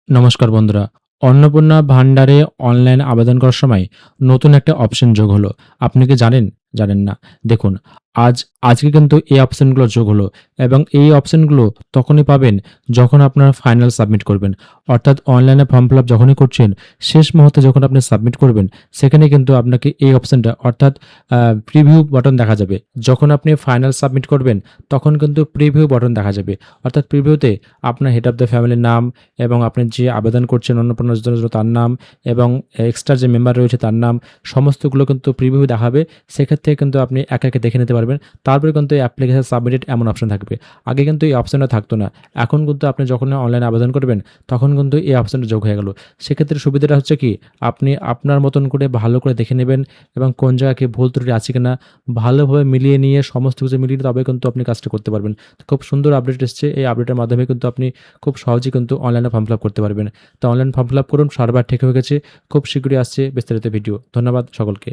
নমস্কার বন্ধুরা। অন্নপূর্ণা ভান্ডারে অনলাইন আবেদন করার সময় নতুন একটা অপশন যোগ হলো। আপনি কি জানেন? জানেন না। দেখুন, আজকে কিন্তু এই অপশনগুলো যোগ হলো এবং এই অপশনগুলো তখনই পাবেন যখন আপনারা ফাইনাল সাবমিট করবেন। অর্থাৎ অনলাইনে ফর্ম ফিল আপ যখনই করছেন, শেষ মুহূর্তে যখন আপনি সাবমিট করবেন, সেখানে কিন্তু আপনাকে এই অপশনটা অর্থাৎ প্রিভিউ বাটন দেখা যাবে। যখন আপনি ফাইনাল সাবমিট করবেন, তখন কিন্তু প্রিভিউ বাটন দেখা যাবে। অর্থাৎ প্রিভিউতে আপনার হেড অফ দ্য ফ্যামিলির নাম এবং আপনি যে আবেদন করছেন অন্নপূর্ণা যোজনার জন্য তার নাম এবং এক্সট্রা যে মেম্বার রয়েছে তার নাম সমস্তগুলো কিন্তু প্রিভিউ দেখাবে। সেক্ষেত্রে কিন্তু আপনি একে, একে দেখে নিতে পারবেন। তারপরে কিন্তু অ্যাপ্লিকেশন সাবমিটেড এমন অপশন থাকবে। আগে কিন্তু এই অপশনটা থাকতো না। এখন কিন্তু আপনি যখন অনলাইনে আবেদন করবেন তখন কিন্তু এই অপশনটা যোগ হয়ে গেল। সেক্ষেত্রে সুবিধাটা হচ্ছে কি আপনি আপনার মতন করে ভালো করে দেখে নেবেন এবং কোন জায়গায় কি ভুল ত্রুটি আছে কিনা ভালোভাবে মিলিয়ে নিয়ে সমস্ত কিছু মিলিয়ে তবে কিন্তু আপনি কাজটা করতে পারবেন। খুব সুন্দর আপডেট এসছে। এই আপডেটের মাধ্যমে কিন্তু আপনি খুব সহজেই কিন্তু অনলাইনে ফর্ম ফিল আপ করতে পারবেন। তো অনলাইন ফর্ম ফিল আপ করুন। সার্ভার ঠিক হয়ে গেছে। খুব শীঘ্রই আসছে বিস্তারিত ভিডিও। ধন্যবাদ সকলকে।